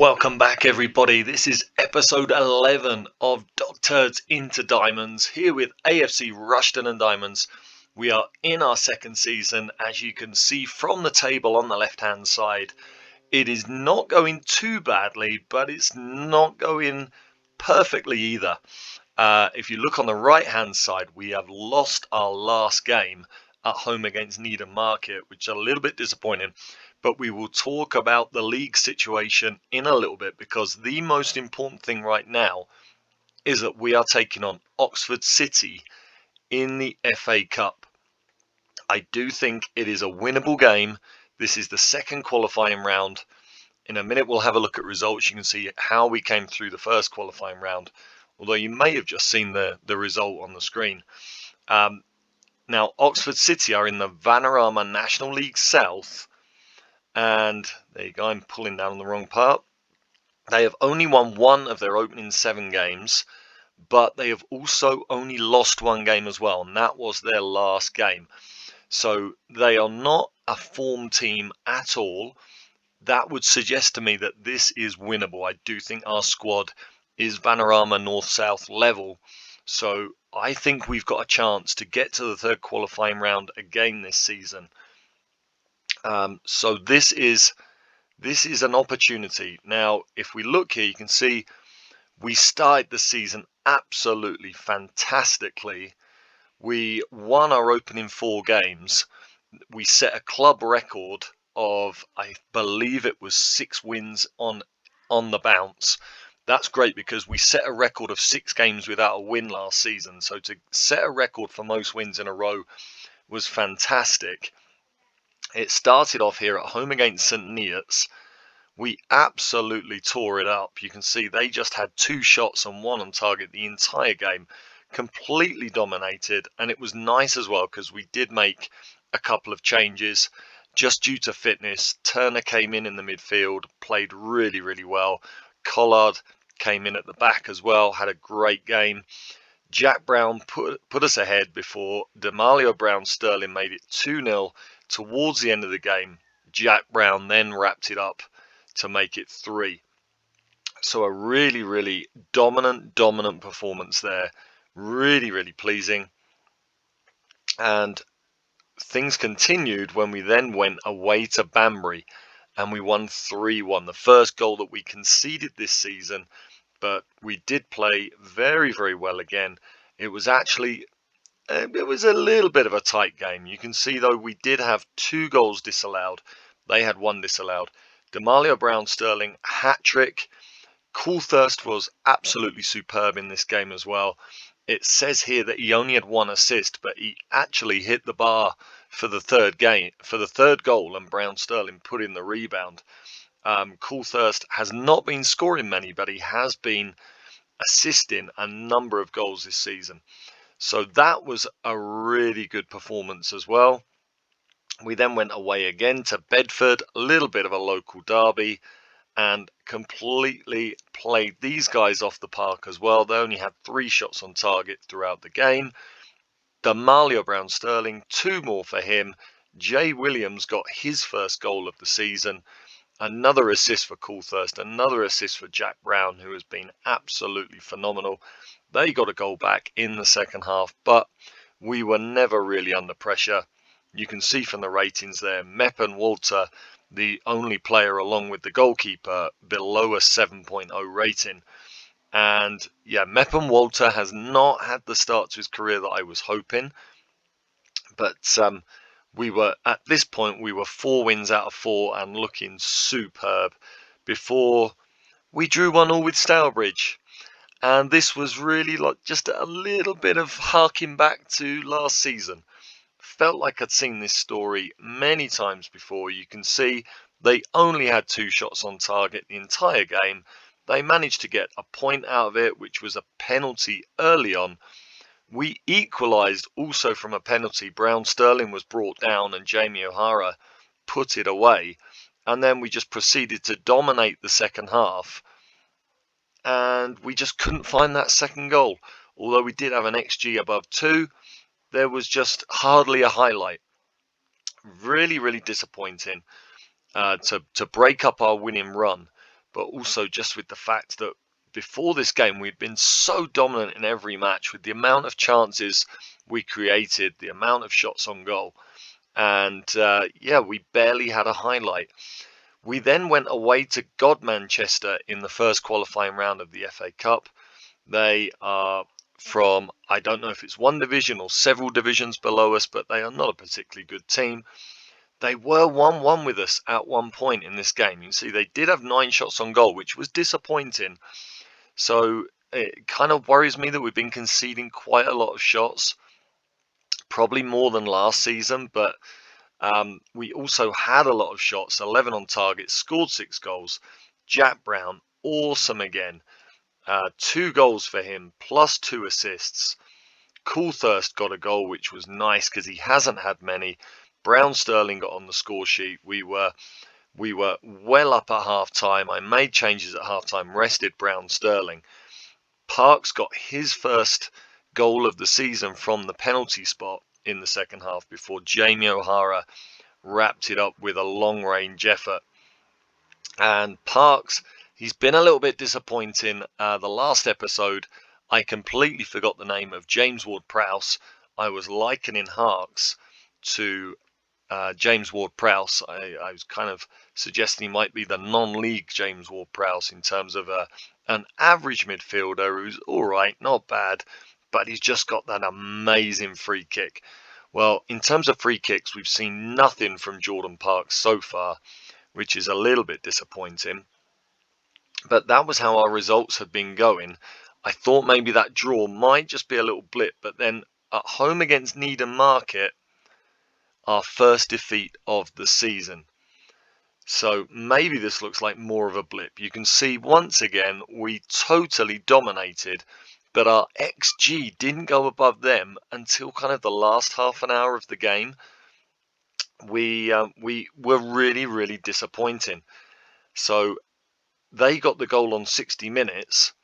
Welcome back, everybody. This is episode 11 of TURDS into Diamonds, here with AFC Rushden and Diamonds. We are in our second season. As you can see from the table on the left-hand side, it is not going too badly, but it's not going perfectly either. If you look on the right-hand side, we have lost our last game at home against Needham Market, which is a little bit disappointing. But we will talk about the league situation in a little bit, because the most important thing right now is that we are taking on Oxford City in the FA Cup. I do think it is a winnable game. This is the second qualifying round. In a minute, we'll have a look at results. You can see how we came through the first qualifying round, although you may have just seen the result on the screen. Now, Oxford City are in the Vanarama National League South. And there you go, I'm pulling down the wrong part. They have only won one of their opening 7 games, but they have also only lost one game as well, and that was their last game. So they are not a form team at all. That would suggest to me that this is winnable. I do think our squad is Vanarama North-South level. So I think we've got a chance to get to the third qualifying round again this season. So this is an opportunity. Now, if we look here, you can see we started the season absolutely fantastically. We won our opening 4 games. We set a club record of, I believe it was 6 wins on the bounce. That's great, because we set a record of 6 games without a win last season. So to set a record for most wins in a row was fantastic. It started off here at home against St Neots. We absolutely tore it up. You can see they just had 2 shots and 1 on target the entire game. Completely dominated, and it was nice as well because we did make a couple of changes just due to fitness. Turner came in the midfield, played really, really well. Collard came in at the back as well, had a great game. Jack Brown put us ahead before Demalio Brown-Sterling made it 2-0 towards the end of the game. Jack Brown then wrapped it up to make it 3. So a really, really dominant performance there. Really, really pleasing. And things continued when we then went away to Banbury and we won 3-1. The first goal that we conceded this season, but we did play very, very well again. It was actually, it was a little bit of a tight game. You can see, though, we did have 2 goals disallowed. They had 1 disallowed. Demalio Brown-Sterling, hat-trick. Coolthurst was absolutely superb in this game as well. It says here that he only had 1 assist, but he actually hit the bar for the third goal, and Brown-Sterling put in the rebound. Coolthurst has not been scoring many, but he has been assisting a number of goals this season. So that was a really good performance as well. We then went away again to Bedford, a little bit of a local derby, and completely played these guys off the park as well. They only had 3 shots on target throughout the game. Demalio Brown-Sterling, 2 more for him. Jay Williams got his first goal of the season. Another assist for Coolthurst, another assist for Jack Brown, who has been absolutely phenomenal. They got a goal back in the second half, but we were never really under pressure. You can see from the ratings there, Meppen Walter, the only player along with the goalkeeper below a 7.0 rating. And yeah, Meppen Walter has not had the start to his career that I was hoping. But we were, at this point, we were 4 wins out of 4 and looking superb before we drew 1-1 with Stourbridge. And this was really like just a little bit of harking back to last season. Felt like I'd seen this story many times before. You can see they only had 2 shots on target the entire game. They managed to get a point out of it, which was a penalty early on. We equalised also from a penalty. Brown-Sterling was brought down and Jamie O'Hara put it away. And then we just proceeded to dominate the second half. And we just couldn't find that second goal. Although we did have an XG above 2, there was just hardly a highlight. Really, really disappointing to break up our winning run. but also just with the fact that before this game we'd been so dominant in every match with the amount of chances we created, the amount of shots on goal, and yeah, we barely had a highlight. We then went away to God Manchester in the first qualifying round of the FA Cup. They are from, I don't know if it's one division or several divisions below us, but they are not a particularly good team. They were 1-1 with us at one point in this game. You can see they did have 9 shots on goal, which was disappointing. So it kind of worries me that we've been conceding quite a lot of shots, probably more than last season, but we also had a lot of shots, 11 on target, scored 6 goals. Jack Brown, awesome again. 2 goals for him, plus 2 assists. Coulthurst got a goal, which was nice because he hasn't had many. Brown Sterling got on the score sheet. We were well up at half time. I made changes at half time, rested Brown Sterling. Parks got his first goal of the season from the penalty spot in the second half before Jamie O'Hara wrapped it up with a long-range effort. And Parks, he's been a little bit disappointing. The last episode, I completely forgot the name of James Ward-Prowse. I was likening Parks to James Ward-Prowse. I was kind of suggesting he might be the non-league James Ward-Prowse in terms of an average midfielder who's all right, not bad, but he's just got that amazing free kick. Well, in terms of free kicks, we've seen nothing from Jordan Parks so far, which is a little bit disappointing. But that was how our results had been going. I thought maybe that draw might just be a little blip, but then at home against Needham Market, our first defeat of the season. So maybe this looks like more of a blip. You can see once again we totally dominated, but our XG didn't go above them until kind of the last half an hour of the game. We were really disappointing. So they got the goal on 60 minutes,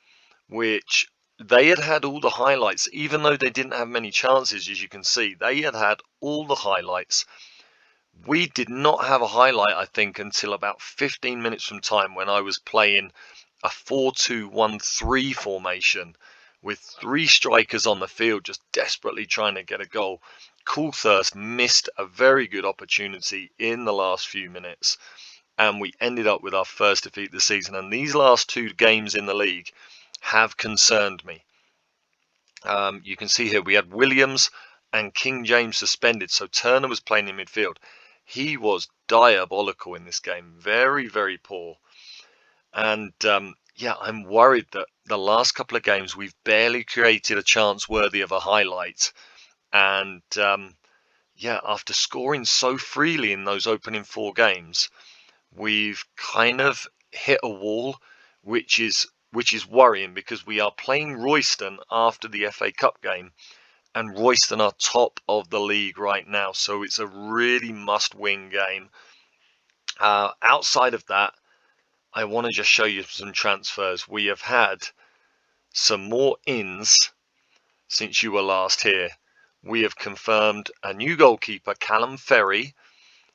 which they had all the highlights, even though they didn't have many chances. As you can see, they had all the highlights. We did not have a highlight, I think, until about 15 minutes from time when I was playing a 4-2-1-3 formation with 3 strikers on the field just desperately trying to get a goal. Coulthurst missed a very good opportunity in the last few minutes, and we ended up with our first defeat of the season. And these last 2 games in the league have concerned me. You can see here we had Williams and King James suspended, so Turner was playing in midfield. He was diabolical in this game, very poor. And yeah, I'm worried that the last couple of games we've barely created a chance worthy of a highlight. And yeah, after scoring so freely in those opening 4 games, we've kind of hit a wall, which is worrying, because we are playing Royston after the FA Cup game, and Royston are top of the league right now, so it's a really must-win game. Outside of that, I want to just show you some transfers. We have had some more ins since you were last here. We have confirmed a new goalkeeper, Callum Ferry.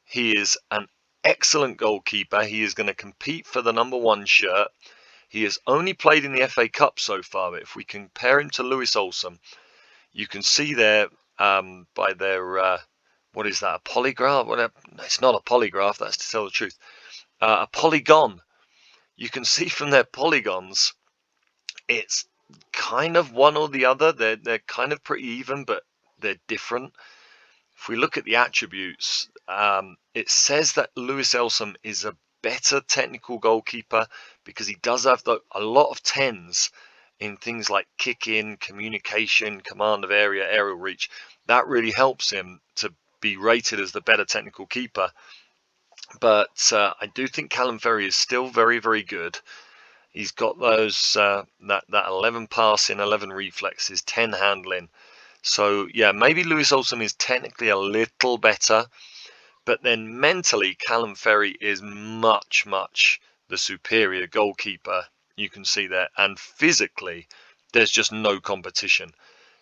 He is an excellent goalkeeper. He is going to compete for the #1 shirt. He has only played in the FA Cup so far, but if we compare him to Lewis Olsen, you can see there by their, what is that, a polygraph? Well, it's not a polygraph, that's to tell the truth. A polygon. You can see from their polygons, it's kind of one or the other. They're kind of pretty even, but they're different. If we look at the attributes, it says that Lewis Elsom is a better technical goalkeeper because he does have a lot of 10s in things like kick-in, communication, command of area, aerial reach. That really helps him to be rated as the better technical keeper. But I do think Callum Ferry is still very good. He's got those that 11 passing, 11 reflexes, 10 handling. So yeah, maybe Lewis Olsen is technically a little better, but then mentally Callum Ferry is much the superior goalkeeper. You can see there, and physically there's just no competition.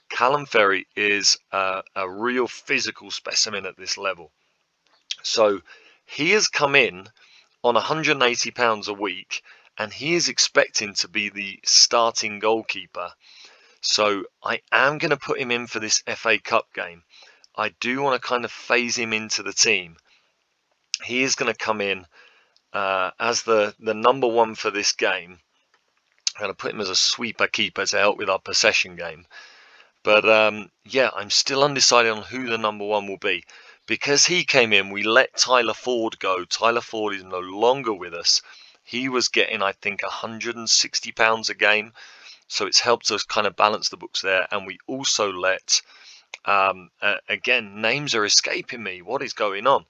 Callum Ferry is a real physical specimen at this level. So he has come in on £180 a week, and he is expecting to be the starting goalkeeper. So I am going to put him in for this FA Cup game. I do want to kind of phase him into the team. He is going to come in as the number one for this game. I'm going to put him as a sweeper keeper to help with our possession game. But yeah, I'm still undecided on who the number one will be. Because he came in, we let Tyler Ford go. Tyler Ford is no longer with us. He was getting, I think, £160 a game. So it's helped us kind of balance the books there. And we also let, again, names are escaping me. What is going on?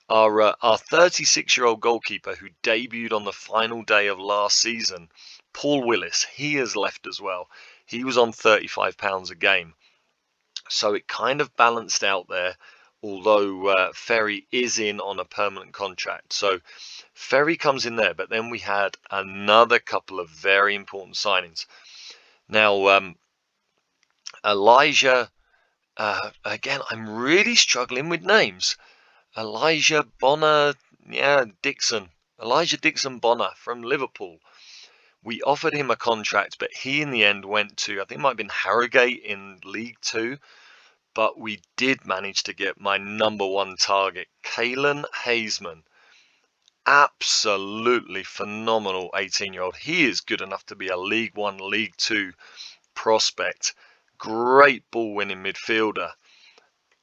Our 36-year-old goalkeeper who debuted on the final day of last season, Paul Willis, he has left as well. He was on £35 a game. So it kind of balanced out there, although Ferry is in on a permanent contract. So Ferry comes in there, but then we had another couple of very important signings. Now, Elijah, again, I'm really struggling with names. Elijah Bonner, Dixon. Elijah Dixon Bonner from Liverpool. We offered him a contract, but he in the end went to, I think it might have been Harrogate in League Two. But we did manage to get my number one target, Kalen Hazeman. Absolutely phenomenal 18-year-old. He is good enough to be a League One, League Two prospect. Great ball-winning midfielder.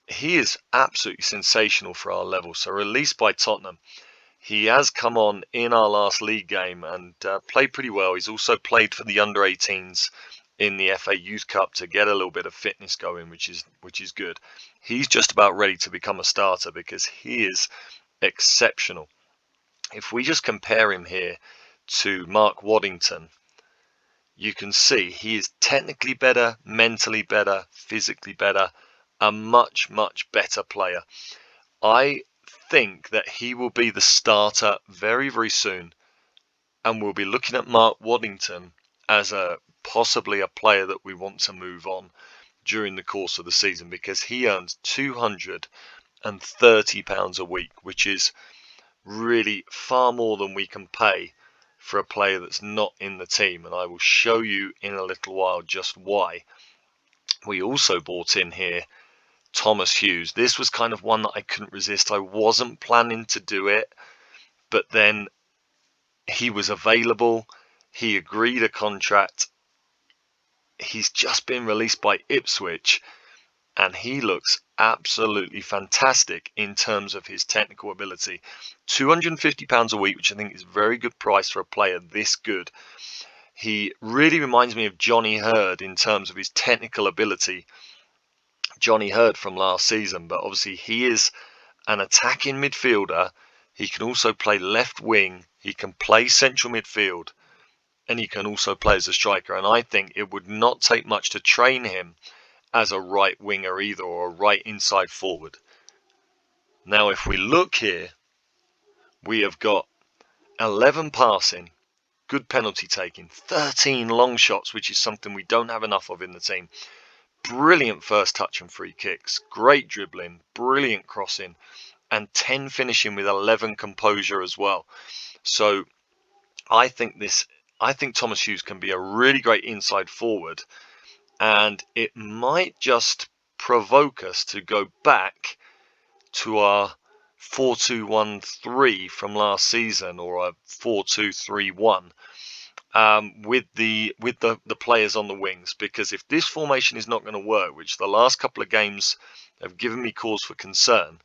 He is absolutely sensational for our level. So released by Tottenham. He has come on in our last league game and played pretty well. He's also played for the under-18s in the FA Youth Cup to get a little bit of fitness going, which is good. He's just about ready to become a starter because he is exceptional. If we just compare him here to Mark Waddington, you can see he is technically better, mentally better, physically better, a much, much better player. I think that he will be the starter very, very soon, and we'll be looking at Mark Waddington as possibly a player that we want to move on during the course of the season, because he earns £230 a week, which is really far more than we can pay for a player that's not in the team, and I will show you in a little while just why. We also bought in here Thomas Hughes. This was kind of one that I couldn't resist. I wasn't planning to do it, but then he was available. He agreed a contract. He's just been released by Ipswich, and he looks absolutely fantastic in terms of his technical ability. £250 a week, which I think is a very good price for a player this good. He really reminds me of Johnny Hurd in terms of his technical ability. Johnny Hurd from last season, but obviously he is an attacking midfielder. He can also play left wing. He can play central midfield, and he can also play as a striker. And I think it would not take much to train him as a right winger either, or a right inside forward. Now, if we look here, we have got 11 passing, good penalty taking, 13 long shots, which is something we don't have enough of in the team. Brilliant first touch and free kicks, great dribbling, brilliant crossing, and 10 finishing with 11 composure as well. So I think Thomas Hughes can be a really great inside forward, and it might just provoke us to go back to our 4-2-1-3 from last season, or a 4-2-3-1. With the players on the wings, because if this formation is not going to work, which the last couple of games have given me cause for concern,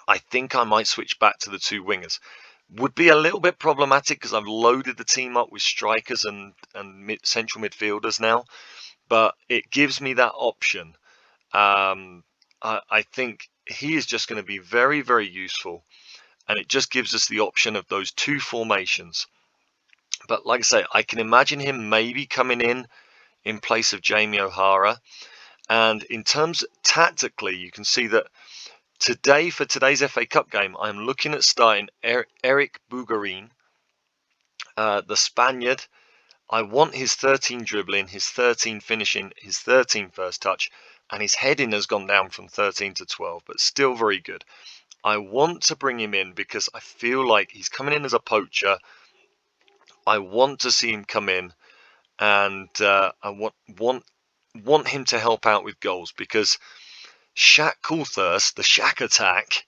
I think I might switch back to the two wingers. Would be a little bit problematic because I've loaded the team up with strikers and central midfielders now, but it gives me that option. I think he is just going to be very, very useful, and it just gives us the option of those two formations. But like I say, I can imagine him maybe coming in place of Jamie O'Hara. And in terms tactically, you can see that today, for today's FA Cup game, I'm looking at starting Eric Bougarin, the Spaniard. I want his 13 dribbling, his 13 finishing, his 13 first touch, and his heading has gone down from 13 to 12, but still very good. I want to bring him in because I feel like he's coming in as a poacher. I want to see him come in, and I want him to help out with goals, because Shaq Coulthurst, the Shaq attack,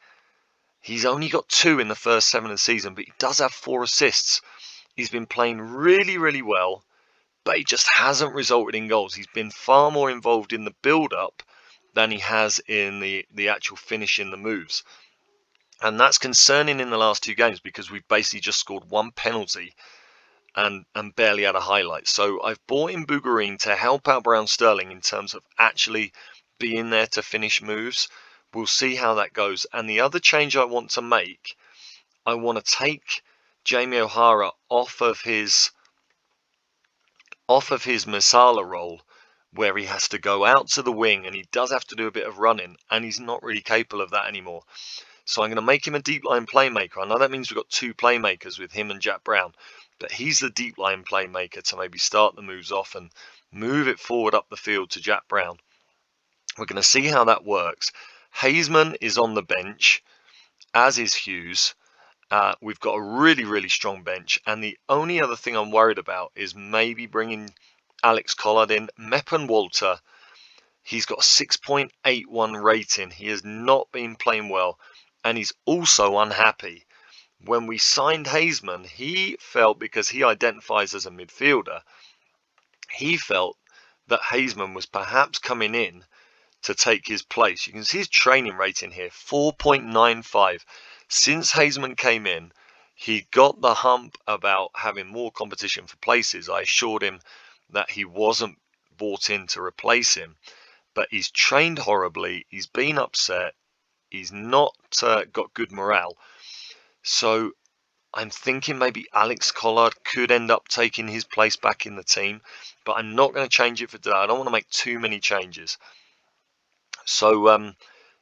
he's only got 2 in the first 7 of the season, but he does have 4 assists. He's been playing really, really well, but he just hasn't resulted in goals. He's been far more involved in the build-up than he has in the actual finish in the moves. And that's concerning in the last 2 games, because we've basically just scored 1 penalty and barely had a highlight. So I've brought in Bougarine to help out Brown Sterling in terms of actually being there to finish moves. We'll see how that goes. And the other change I want to make, I want to take Jamie O'Hara off of his Masala role, where he has to go out to the wing and he does have to do a bit of running, and he's not really capable of that anymore. So I'm going to make him a deep line playmaker. I know that means we've got 2 playmakers with him and Jack Brown, but he's the deep line playmaker to maybe start the moves off and move it forward up the field to Jack Brown. We're going to see how that works. Haseman is on the bench, as is Hughes. We've got a really, really strong bench, and the only other thing I'm worried about is maybe bringing Alex Collard in. Meppen Walter, he's got a 6.81 rating. He has not been playing well, and he's also unhappy. When we signed Haseman, he felt, because he identifies as a midfielder, he felt that Haseman was perhaps coming in to take his place. You can see his training rating here, 4.95. Since Haseman came in, he got the hump about having more competition for places. I assured him that he wasn't brought in to replace him, but he's trained horribly. He's been upset. He's not got good morale. So I'm thinking maybe Alex Collard could end up taking his place back in the team, but I'm not going to change it for today. I don't want to make too many changes. So,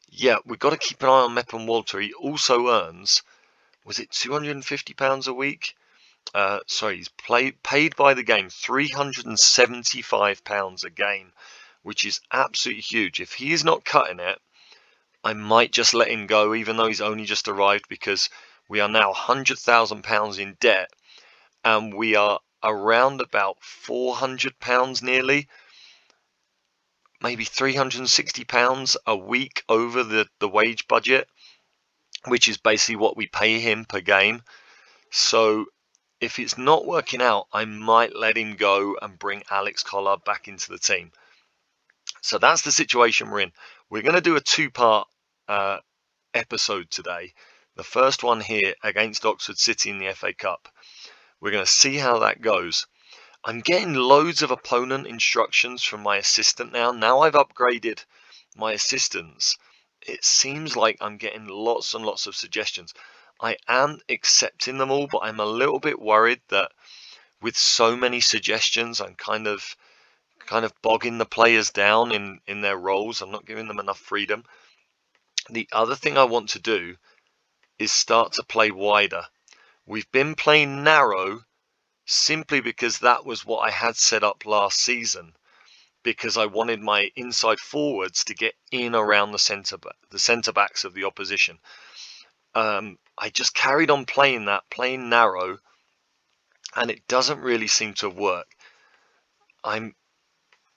yeah, we've got to keep an eye on Meppen Walter. He also earns, was it £250 a week? Sorry, he's paid by the game, £375 a game, which is absolutely huge. If he is not cutting it, I might just let him go, even though he's only just arrived, because we are now £100,000 in debt, and we are around about £400 nearly, maybe £360 a week over the wage budget, which is basically what we pay him per game. So if it's not working out, I might let him go and bring Alex Collard back into the team. So that's the situation we're in. We're going to do a 2-part episode today. The first one here against Oxford City in the FA Cup. We're going to see how that goes. I'm getting loads of opponent instructions from my assistant now. Now I've upgraded my assistants, it seems like I'm getting lots and lots of suggestions. I am accepting them all, but I'm a little bit worried that with so many suggestions, I'm kind of bogging the players down in their roles. I'm not giving them enough freedom. The other thing I want to do is start to play wider. We've been playing narrow simply because that was what I had set up last season, because I wanted my inside forwards to get in around the centre backs of the opposition. I just carried on playing narrow, and it doesn't really seem to work. I'm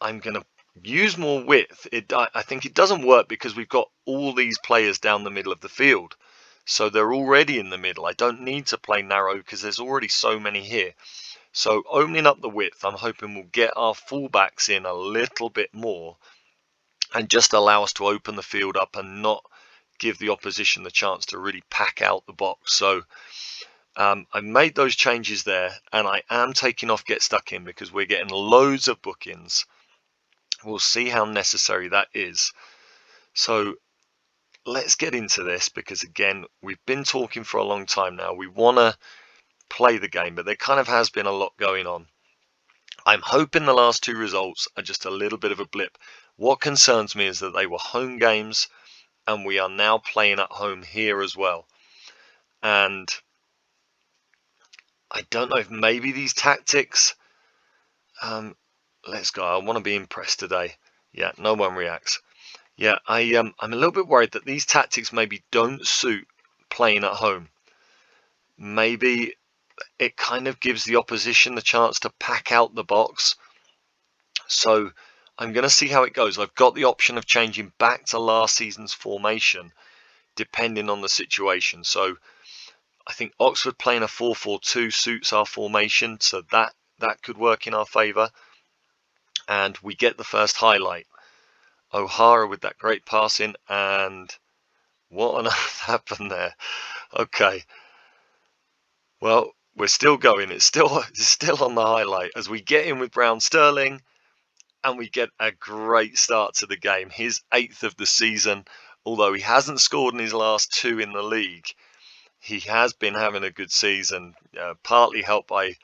going to use more width. I think it doesn't work because we've got all these players down the middle of the field, so they're already in the middle. I don't need to play narrow because there's already so many here. So opening up the width, I'm hoping we'll get our fullbacks in a little bit more and just allow us to open the field up and not give the opposition the chance to really pack out the box. So I made those changes there, and I am taking off Get Stuck In because we're getting loads of bookings. We'll see how necessary that is. So let's get into this, because again, we've been talking for a long time now. We want to play the game, but there kind of has been a lot going on. I'm hoping the last 2 results are just a little bit of a blip. What concerns me is that they were home games, and we are now playing at home here as well. And I don't know if maybe these tactics, let's go. I want to be impressed today. Yeah, no one reacts. Yeah, I'm a little bit worried that these tactics maybe don't suit playing at home. Maybe it kind of gives the opposition the chance to pack out the box. So I'm going to see how it goes. I've got the option of changing back to last season's formation depending on the situation. So I think Oxford playing a 4-4-2 suits our formation, so that could work in our favour. And we get the first highlight. O'Hara with that great passing, and what on earth happened there? Okay. Well, we're still going. It's still on the highlight as we get in with Brown Sterling, and we get a great start to the game. His 8th of the season, although he hasn't scored in his last 2 in the league. He has been having a good season, partly helped by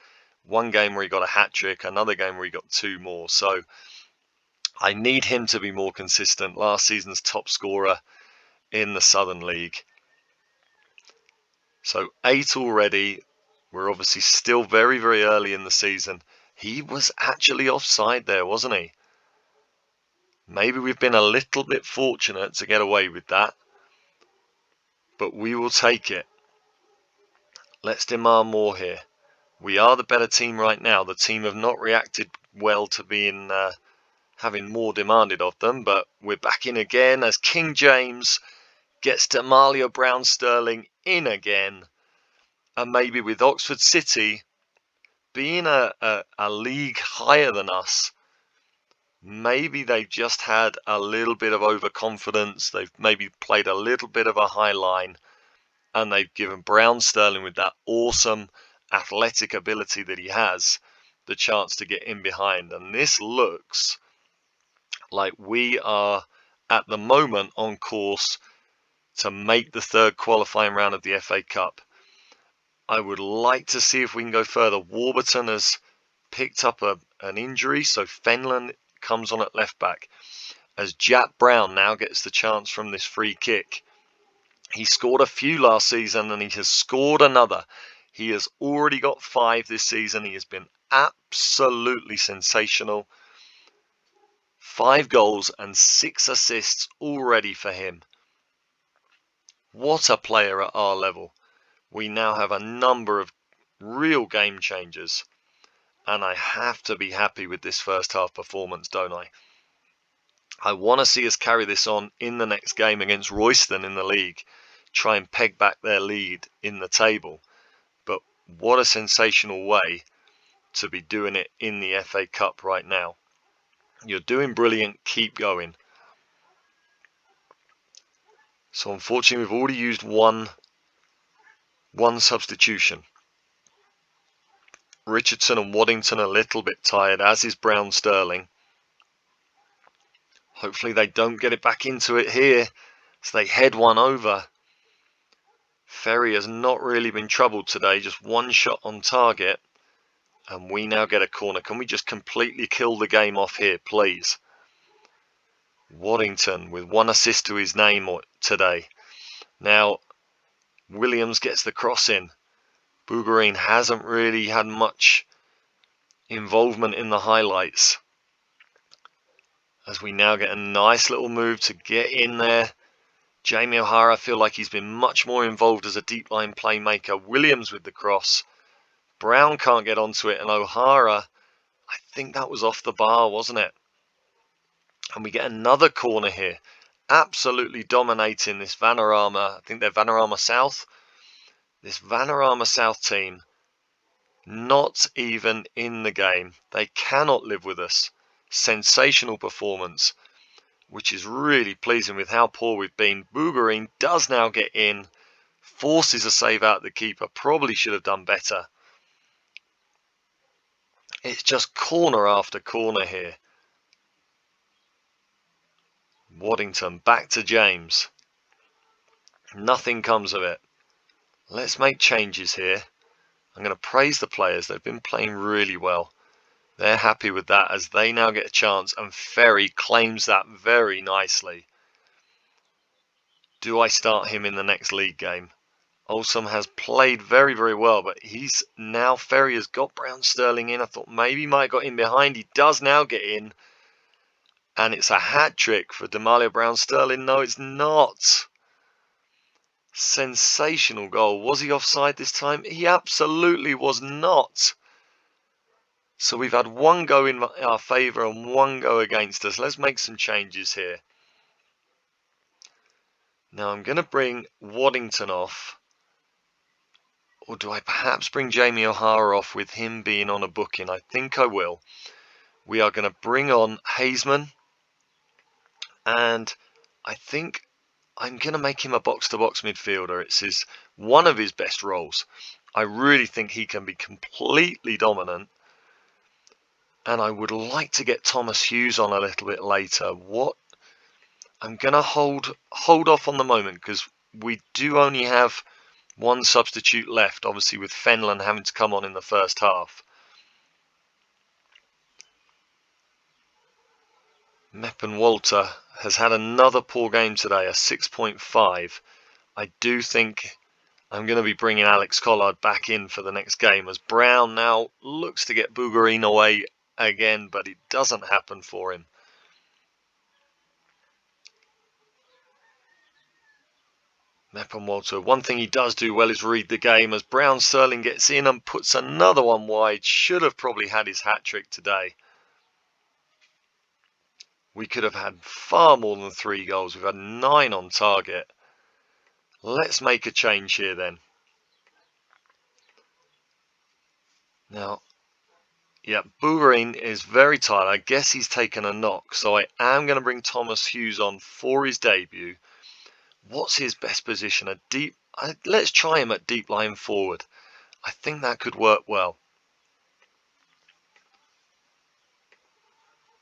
one game where he got a hat-trick, another game where he got 2 more. So I need him to be more consistent. Last season's top scorer in the Southern League. So 8 already. We're obviously still very, very early in the season. He was actually offside there, wasn't he? Maybe we've been a little bit fortunate to get away with that, but we will take it. Let's demand more here. We are the better team right now. The team have not reacted well to being having more demanded of them, but we're back in again as King James gets D'Amalio Brown-Sterling in again. And maybe with Oxford City being a league higher than us, maybe they've just had a little bit of overconfidence. They've maybe played a little bit of a high line, and they've given Brown-Sterling, with that awesome athletic ability that he has, the chance to get in behind. And this looks like we are at the moment on course to make the 3rd qualifying round of the FA Cup. I would like to see if we can go further. Warburton has picked up an injury, so Fenlon comes on at left back as Jap Brown now gets the chance from this free kick. He scored a few last season and he has scored another. He has already got 5 this season. He has been absolutely sensational. 5 goals and 6 assists already for him. What a player at our level. We now have a number of real game changers, and I have to be happy with this first half performance, don't I? I want to see us carry this on in the next game against Royston in the league, try and peg back their lead in the table. But what a sensational way to be doing it in the FA Cup right now. You're doing brilliant, keep going. So unfortunately we've already used one substitution. Richardson and Waddington a little bit tired, as is Brown-Sterling. Hopefully they don't get it back into it here as they head one over. Ferry has not really been troubled today, just 1 shot on target. And we now get a corner. Can we just completely kill the game off here, please? Waddington with 1 assist to his name today. Now, Williams gets the cross in. Bougarine hasn't really had much involvement in the highlights. As we now get a nice little move to get in there. Jamie O'Hara, I feel like he's been much more involved as a deep line playmaker. Williams with the cross. Brown can't get onto it, and O'Hara, I think that was off the bar, wasn't it? And we get another corner here. Absolutely dominating this Vanarama. I think they're Vanarama South. This Vanarama South team, not even in the game. They cannot live with us. Sensational performance, which is really pleasing with how poor we've been. Bougarine does now get in, forces a save out the keeper. Probably should have done better. It's just corner after corner here. Waddington back to James. Nothing comes of it. Let's make changes here. I'm going to praise the players. They've been playing really well. They're happy with that as they now get a chance, and Ferry claims that very nicely. Do I start him in the next league game? Olsson has played very, very well, but Ferry has got Brown-Sterling in. I thought maybe he might have got in behind. He does now get in. And it's a hat-trick for D'Amalio Brown-Sterling. No, it's not. Sensational goal. Was he offside this time? He absolutely was not. So we've had one go in our favour and one go against us. Let's make some changes here. Now I'm going to bring Waddington off. Or do I perhaps bring Jamie O'Hara off with him being on a booking? I think I will. We are going to bring on Haseman. And I think I'm going to make him a box-to-box midfielder. It's one of his best roles. I really think he can be completely dominant. And I would like to get Thomas Hughes on a little bit later. I'm going to hold off on the moment because we do only have one substitute left, obviously with Fenlon having to come on in the first half. Meppen Walter has had another poor game today, a 6.5. I do think I'm going to be bringing Alex Collard back in for the next game as Brown now looks to get Bougarine away again, but it doesn't happen for him. Meppen Walter, one thing he does do well is read the game as Brown Sterling gets in and puts another one wide. Should have probably had his hat-trick today. We could have had far more than 3 goals. We've had 9 on target. Let's make a change here then. Now, yeah, Bougarine is very tired. I guess he's taken a knock. So I am going to bring Thomas Hughes on for his debut. What's his best position? Let's try him at deep line forward. I think that could work well.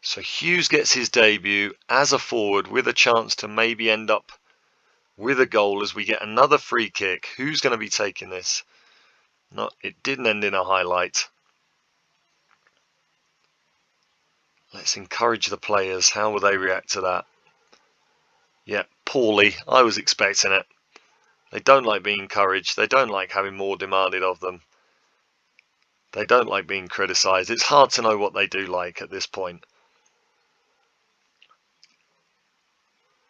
So Hughes gets his debut as a forward with a chance to maybe end up with a goal as we get another free kick. Who's going to be taking this? No, it didn't end in a highlight. Let's encourage the players. How will they react to that? Yeah, poorly. I was expecting it. They don't like being encouraged. They don't like having more demanded of them. They don't like being criticised. It's hard to know what they do like at this point.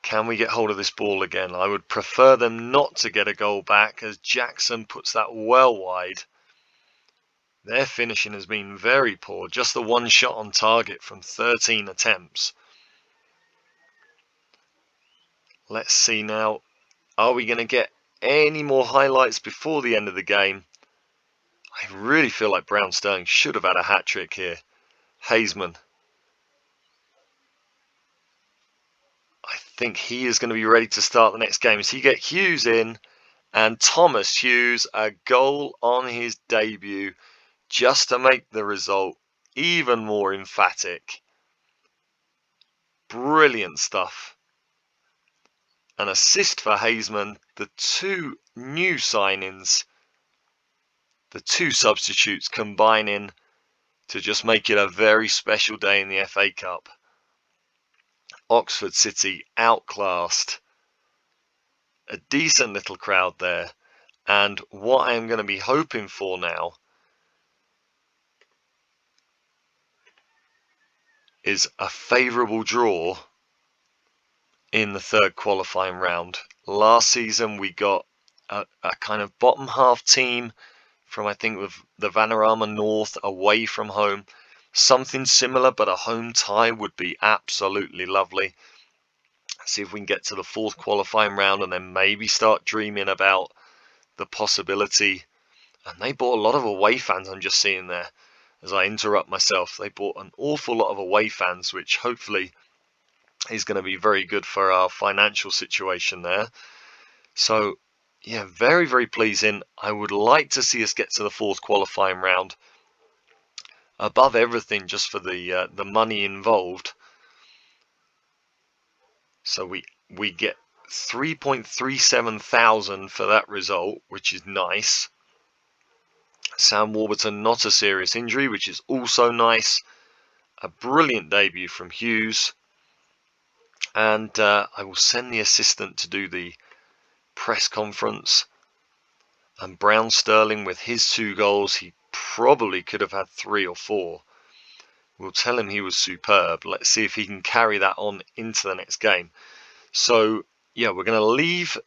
Can we get hold of this ball again? I would prefer them not to get a goal back as Jackson puts that well wide. Their finishing has been very poor. Just the one shot on target from 13 attempts. Let's see now. Are we going to get any more highlights before the end of the game? I really feel like Brown Sterling should have had a hat-trick here. Haseman. I think he is going to be ready to start the next game as he gets Hughes in. And Thomas Hughes, a goal on his debut just to make the result even more emphatic. Brilliant stuff. An assist for Haseman. The 2 new signings, the 2 substitutes combining to just make it a very special day in the FA Cup. Oxford City outclassed. A decent little crowd there. And what I'm going to be hoping for now is a favourable draw in the 3rd qualifying round. Last season we got a kind of bottom half team from, I think, with the Vanarama North away from home. Something similar, but a home tie would be absolutely lovely. See if we can get to the 4th qualifying round and then maybe start dreaming about the possibility. And they bought a lot of away fans, I'm just seeing there as I interrupt myself. They bought an awful lot of away fans, which hopefully is going to be very good for our financial situation there. So, yeah, very, very pleasing. I would like to see us get to the 4th qualifying round. Above everything, just for the money involved. So we get 3.37 thousand for that result, which is nice. Sam Warburton, not a serious injury, which is also nice. A brilliant debut from Hughes. And I will send the assistant to do the press conference. And Brown Sterling with his 2 goals, he probably could have had 3 or 4. We'll tell him he was superb. Let's see if he can carry that on into the next game. So, yeah, we're going to leave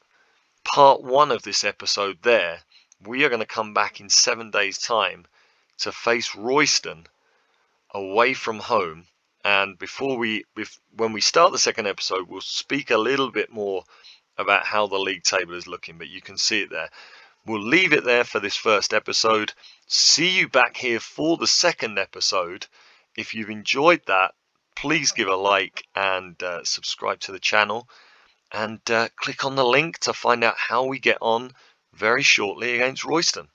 part 1 of this episode there. We are going to come back in 7 days' time to face Royston away from home. And when we start the second episode, we'll speak a little bit more about how the league table is looking, but you can see it there. We'll leave it there for this first episode. See you back here for the second episode. If you've enjoyed that, please give a like and subscribe to the channel, and click on the link to find out how we get on very shortly against Royston.